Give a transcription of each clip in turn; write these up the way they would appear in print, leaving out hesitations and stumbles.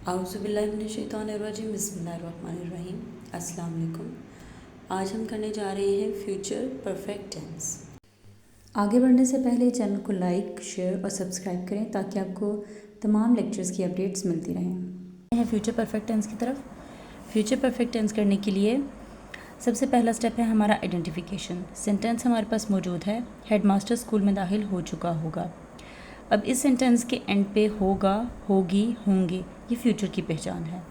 आउज़ुबिल्लाहिमिनश्शैतानिर्रजीम बिस्मिल्लाहिर्रहमानिर्रहीम। अस्सलाम वालेकुम। आज हम करने जा रहे हैं फ्यूचर परफेक्ट टेंस। आगे बढ़ने से पहले चैनल को लाइक, शेयर और सब्सक्राइब करें ताकि आपको तमाम लेक्चर्स की अपडेट्स मिलती रहें। फ्यूचर परफेक्ट टेंस की तरफ। फ्यूचर परफेक्ट टेंस करने के लिए सबसे पहला स्टेप है हमारा आइडेंटिफिकेशन। सेंटेंस हमारे पास मौजूद है, हेडमास्टर स्कूल में दाखिल हो चुका होगा। अब इस सेंटेंस के एंड पे होगा, होगी, होंगे ये फ्यूचर की पहचान है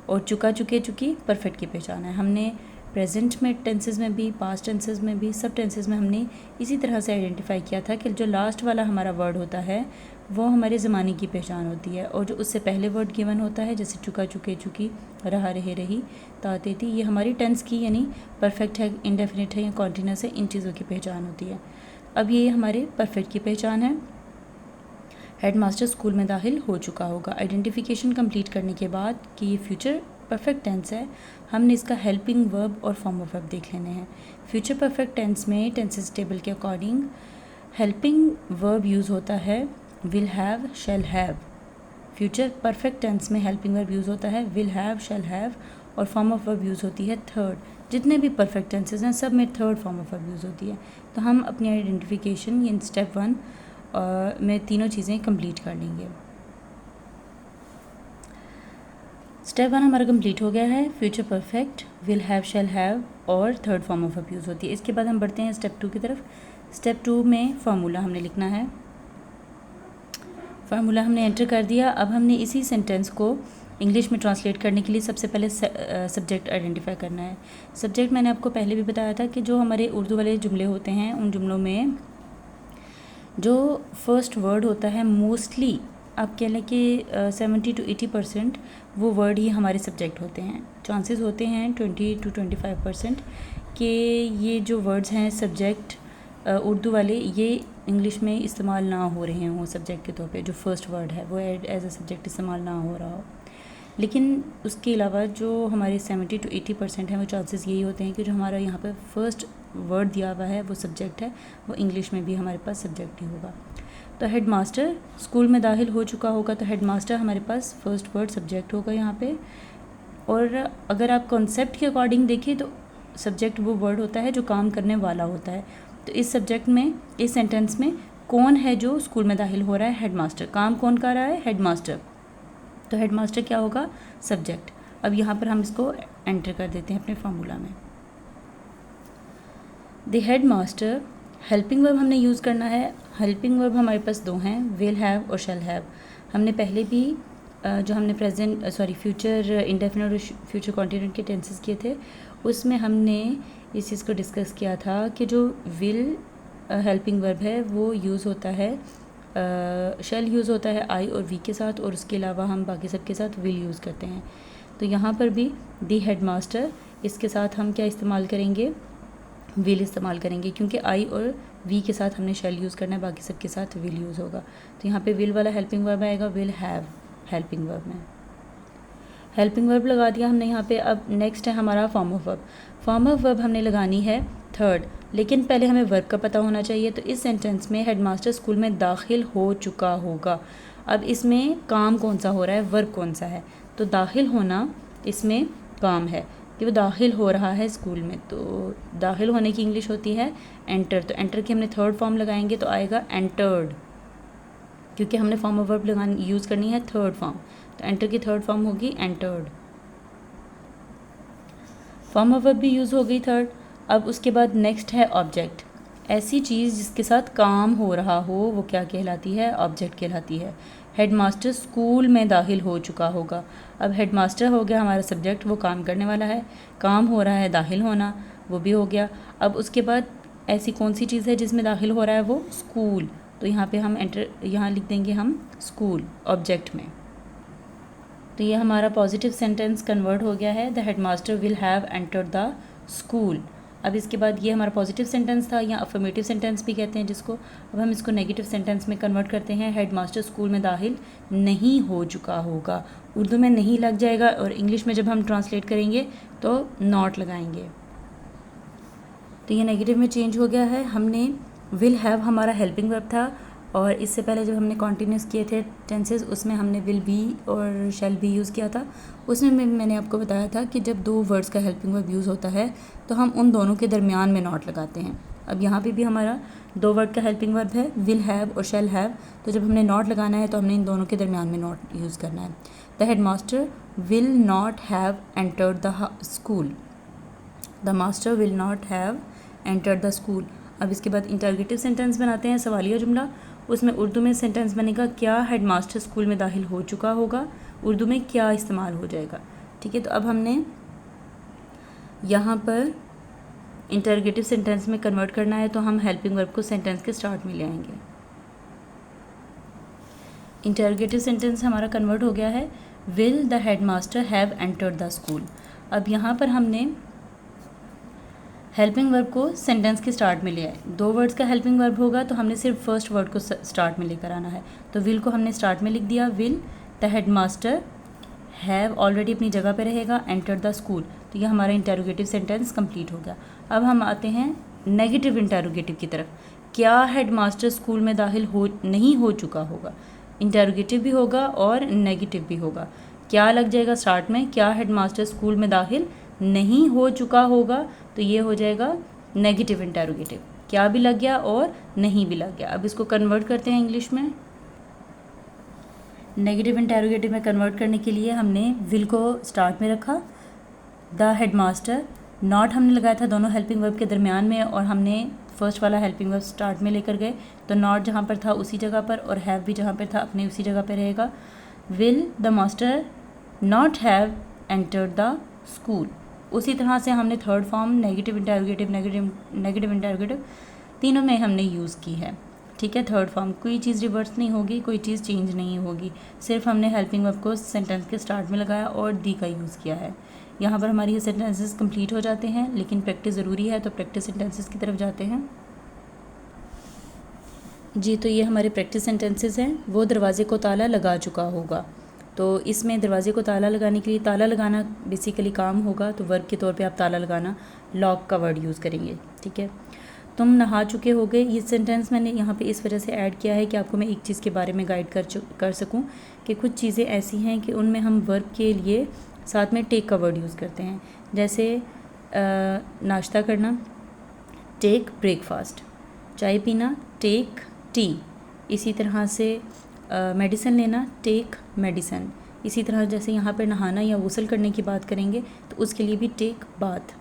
और चुका, चुके, चुकी परफेक्ट की पहचान है। हमने प्रेजेंट में टेंसेस में भी, पास्ट टेंसेस में भी, सब टेंसेस में हमने इसी तरह से आइडेंटिफाई किया था कि जो लास्ट वाला हमारा वर्ड होता है वो हमारे ज़माने की पहचान होती है और जो उससे पहले वर्ड गिवन होता है जैसे चुका, चुके, चुकी, रहा, रहे, रही, ता, ते, ती, ये हमारी टेंस की यानी परफेक्ट है, इंडेफिनिट है या कॉन्टीन्यूस है, इन चीज़ों की पहचान होती है। अब ये हमारे परफेक्ट की पहचान है। हेडमास्टर स्कूल में दाखिल हो चुका होगा। आइडेंटिफिकेशन कंप्लीट करने के बाद कि ये फ्यूचर परफेक्ट टेंस है, हमने इसका हेल्पिंग वर्ब और फॉर्म ऑफ वर्ब देख लेने हैं। फ्यूचर परफेक्ट टेंस में टेंसेस टेबल के अकॉर्डिंग हेल्पिंग वर्ब यूज़ होता है will have, shall have. Future perfect tense में हेल्पिंग वर्ब यूज़ होता है विल हैव, शैल हैव और फॉर्म ऑफ वर्ब यूज़ होती है थर्ड। जितने भी परफेक्ट टेंसेस हैं सब में third form of verb use होती है। तो हम अपनी आइडेंटिफिकेशन इन स्टेप 1 में तीनों चीज़ें कंप्लीट कर लेंगे। स्टेप 1 हमारा कंप्लीट हो गया है। Future perfect will have, shall have और third form of verb use होती है। इसके बाद हम बढ़ते हैं स्टेप 2 की तरफ। स्टेप 2 में फार्मूला हमने लिखना है। फार्मूला हमने एंटर कर दिया। अब हमने इसी सेंटेंस को इंग्लिश में ट्रांसलेट करने के लिए सबसे पहले सब्जेक्ट आइडेंटिफाई करना है। सब्जेक्ट मैंने आपको पहले भी बताया था कि जो हमारे उर्दू वाले जुमले होते हैं उन जुमलों में जो फर्स्ट वर्ड होता है मोस्टली आप कह लें कि 70 to 80% वो वर्ड ही हमारे सब्जेक्ट होते हैं। चांसेस होते हैं 20 to 25% कि ये जो वर्ड्स हैं सब्जेक्ट उर्दू वाले ये इंग्लिश में इस्तेमाल ना हो रहे हों सब्जेक्ट के तौर पे, जो फर्स्ट वर्ड है वो एज अ सब्जेक्ट इस्तेमाल ना हो रहा हो। लेकिन उसके अलावा जो हमारे 70 to 80% हैं वो चांसेस यही होते हैं कि जो हमारा यहाँ पे फर्स्ट वर्ड दिया हुआ है वो सब्जेक्ट है, वो इंग्लिश में भी हमारे पास सब्जेक्ट ही होगा। तो हेडमास्टर स्कूल में दाखिल हो चुका होगा तो हेडमास्टर हमारे पास फर्स्ट वर्ड सब्जेक्ट होगा यहाँ पे। और अगर आप कॉन्सेप्ट के अकॉर्डिंग देखें तो सब्जेक्ट वो वर्ड होता है जो काम करने वाला होता है। तो इस सब्जेक्ट में, इस सेंटेंस में कौन है जो स्कूल में दाखिल हो रहा है? हेडमास्टर। काम कौन कर रहा है? हेडमास्टर। तो हेडमास्टर क्या होगा? सब्जेक्ट। अब यहाँ पर हम इसको एंटर कर देते हैं अपने फार्मूला में। द हेडमास्टर, हेल्पिंग वर्ब हमने यूज़ करना है। हेल्पिंग वर्ब हमारे पास दो हैं, विल हैव और शैल हैव। हमने पहले भी जो हमने फ्यूचर इंडेफिनिट और फ्यूचर कॉन्टिन्यूट के टेंसेस किए थे उसमें हमने इस चीज़ को डिस्कस किया था कि जो विल हेल्पिंग वर्ब है वो यूज़ होता है, शैल यूज़ होता है आई और वी के साथ और उसके अलावा हम बाकी सब के साथ विल यूज़ करते हैं। तो यहाँ पर भी दी हेडमास्टर, इसके साथ हम क्या इस्तेमाल करेंगे? विल इस्तेमाल करेंगे क्योंकि आई और वी के साथ हमने शैल यूज़ करना है, बाकी सब के साथ विल यूज़ होगा। तो यहाँ पे विल वाला हेल्पिंग वर्ब आएगा, विल हैव हेल्पिंग वर्ब में। हेल्पिंग वर्ब लगा दिया हमने यहाँ पे। अब नेक्स्ट है हमारा form of verb. Form of verb हमने लगानी है थर्ड, लेकिन पहले हमें वर्ब का पता होना चाहिए। तो इस सेंटेंस में हेडमास्टर स्कूल में दाखिल हो चुका होगा। अब इसमें काम कौन सा हो रहा है, वर्ब कौन सा है? तो दाखिल होना इसमें काम है कि वो दाखिल हो रहा है स्कूल में। तो दाखिल होने की इंग्लिश होती है एंटर। तो एंटर की हमने थर्ड फॉर्म लगाएंगे तो आएगा एंटर्ड, क्योंकि हमने फॉर्म ऑफ वर्ब यूज़ करनी है थर्ड फॉर्म। तो एंटर की थर्ड फॉर्म होगी एंटर्ड। फॉर्म ऑफ वर्ब भी यूज़ हो गई थर्ड। अब उसके बाद नेक्स्ट है ऑब्जेक्ट। ऐसी चीज़ जिसके साथ काम हो रहा हो वो क्या कहलाती है? ऑब्जेक्ट कहलाती है। हेडमास्टर स्कूल में दाखिल हो चुका होगा। अब हेडमास्टर हो गया हमारा सब्जेक्ट, वो काम करने वाला है, काम हो रहा है दाखिल होना, वो भी हो गया। अब उसके बाद ऐसी कौन सी चीज़ है जिसमें दाखिल हो रहा है? वो स्कूल। तो यहाँ पे हम यहाँ लिख देंगे हम स्कूल ऑब्जेक्ट में। तो ये हमारा पॉजिटिव सेंटेंस कन्वर्ट हो गया है, the headmaster will have entered the school. अब इसके बाद ये हमारा पॉजिटिव सेंटेंस था या अफर्मेटिव सेंटेंस भी कहते हैं जिसको। अब हम इसको नेगेटिव सेंटेंस में कन्वर्ट करते हैं, हेडमास्टर स्कूल में दाखिल नहीं हो चुका होगा। उर्दू में नहीं लग जाएगा और इंग्लिश में जब हम ट्रांसलेट करेंगे तो नॉट लगाएंगे। तो ये नेगेटिव में चेंज हो गया है। हमने विल हैव हमारा हेल्पिंग वर्ब था, और इससे पहले जब हमने कॉन्टीन्यूस किए थे टेंसेस उसमें हमने विल बी और शैल बी यूज़ किया था। उसमें मैंने आपको बताया था कि जब दो वर्ड्स का हेल्पिंग वर्ब यूज़ होता है तो हम उन दोनों के दरमियान में नॉट लगाते हैं। अब यहाँ पे भी हमारा दो वर्ड का हेल्पिंग वर्ब है विल हैव और शैल हैव, तो जब हमने नॉट लगाना है तो हमने इन दोनों के दरमियान में नॉट यूज़ करना है। The head master will not have entered the school, the master will not have entered the school. अब इसके बाद इंटरोगेटिव सेंटेंस बनाते हैं, सवालिया जुमला। उसमें उर्दू में सेंटेंस बनेगा क्या हेडमास्टर स्कूल में दाखिल हो चुका होगा, उर्दू में क्या इस्तेमाल हो जाएगा। ठीक है, तो अब हमने यहाँ पर इंटरोगेटिव सेंटेंस में कन्वर्ट करना है, तो हम हेल्पिंग वर्ब को सेंटेंस के स्टार्ट में ले आएंगे। इंटरोगेटिव सेंटेंस हमारा कन्वर्ट हो गया है will the headmaster have entered the school. अब यहाँ पर हमने हेल्पिंग वर्ब को सेंटेंस के स्टार्ट में ले आए। दो वर्ड्स का हेल्पिंग वर्ब होगा तो हमने सिर्फ फर्स्ट वर्ड को स्टार्ट में लेकर आना है। तो विल को हमने स्टार्ट में लिख दिया, will the headmaster have already अपनी जगह पे रहेगा, एंटर द स्कूल। तो यह हमारा इंटरोगेटिव सेंटेंस कंप्लीट हो गया। अब हम आते हैं नेगेटिव इंटरोगेटिव की तरफ। क्या हेडमास्टर स्कूल में दाखिल नहीं हो चुका होगा, इंटरोगेटिव भी होगा और नेगेटिव भी होगा। क्या लग जाएगा स्टार्ट में, क्या हेडमास्टर स्कूल में दाखिल नहीं हो चुका होगा, तो ये हो जाएगा नेगेटिव इंटरोगेटिव। क्या भी लग गया और नहीं भी लग गया। अब इसको कन्वर्ट करते हैं इंग्लिश में। नेगेटिव इंटरोगेटिव में कन्वर्ट करने के लिए हमने विल को स्टार्ट में रखा, द हेडमास्टर नॉट हमने लगाया था दोनों हेल्पिंग वर्ब के दरमियान में, और हमने फर्स्ट वाला हेल्पिंग वर्ब स्टार्ट में लेकर गए, तो नॉट जहाँ पर था उसी जगह पर और हैव भी जहाँ पर था अपने उसी जगह पर रहेगा। Will the master not have entered the school. उसी तरह से हमने थर्ड फॉर्म नेगेटिव इंटरोगेटिव तीनों में हमने यूज़ की है। ठीक है, थर्ड फॉर्म कोई चीज़ रिवर्स नहीं होगी, कोई चीज़ चेंज नहीं होगी, सिर्फ हमने हेल्पिंग वर्ब को सेंटेंस के स्टार्ट में लगाया और दी का यूज़ किया है। यहाँ पर हमारी ये सेंटेंसेस कंप्लीट हो जाते हैं, लेकिन प्रैक्टिस ज़रूरी है, तो प्रैक्टिस सेंटेंसेस की तरफ जाते हैं जी। तो ये हमारे प्रैक्टिस सेंटेंसेस हैं। वो दरवाजे को ताला लगा चुका होगा, तो इसमें दरवाजे को ताला लगाने के लिए ताला लगाना बेसिकली काम होगा, तो वर्ब के तौर पे आप ताला लगाना लॉक का वर्ड यूज़ करेंगे। ठीक है, तुम नहा चुके हो गए। ये सेंटेंस मैंने यहाँ पे इस वजह से ऐड किया है कि आपको मैं एक चीज़ के बारे में गाइड कर सकूँ कि कुछ चीज़ें ऐसी हैं कि उनमें हम वर्ब के लिए साथ में टेक का वर्ड यूज़ करते हैं। जैसे नाश्ता करना, टेक ब्रेकफास्ट, चाय पीना, टेक टी। इसी तरह से मेडिसिन लेना, टेक मेडिसिन। इसी तरह जैसे यहाँ पर नहाना या गुस्ल करने की बात करेंगे तो उसके लिए भी टेक बाथ।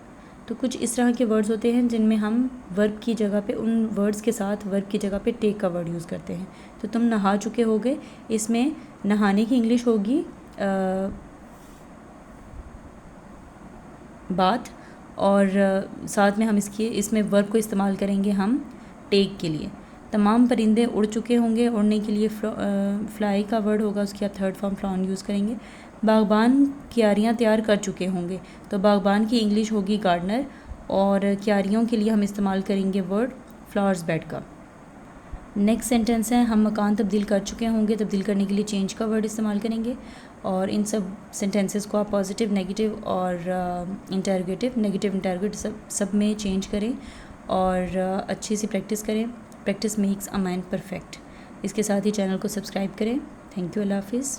तो कुछ इस तरह के वर्ड्स होते हैं जिनमें हम वर्ब की जगह पे, उन वर्ड्स के साथ वर्ब की जगह पे टेक का वर्ड यूज़ करते हैं। तो तुम नहा चुके हो गए, इसमें नहाने की इंग्लिश होगी बात, और साथ में हम इसमें वर्ब को इस्तेमाल करेंगे हम टेक के लिए। तमाम परिंदे उड़ चुके होंगे, उड़ने के लिए फ्लाई का वर्ड होगा, उसकी आप थर्ड फॉर्म फ्लॉन यूज़ करेंगे। बागबान क्यारियाँ तैयार कर चुके होंगे, तो बागबान की इंग्लिश होगी गार्डनर, और क्यारियों के लिए हम इस्तेमाल करेंगे वर्ड फ्लावर्स बेड का। नेक्स्ट सेंटेंस है हम मकान तब्दील कर चुके होंगे, तब्दील करने के लिए चेंज का वर्ड इस्तेमाल करेंगे। और इन सब सेंटेंसेस को आप पॉजिटिव, नेगेटिव और इंटरोगेटिव सब में चेंज करें और अच्छे से प्रैक्टिस करें। Practice makes a man perfect. इसके साथ ही चैनल को सब्सक्राइब करें। थैंक यू, अल्लाह हाफिज़।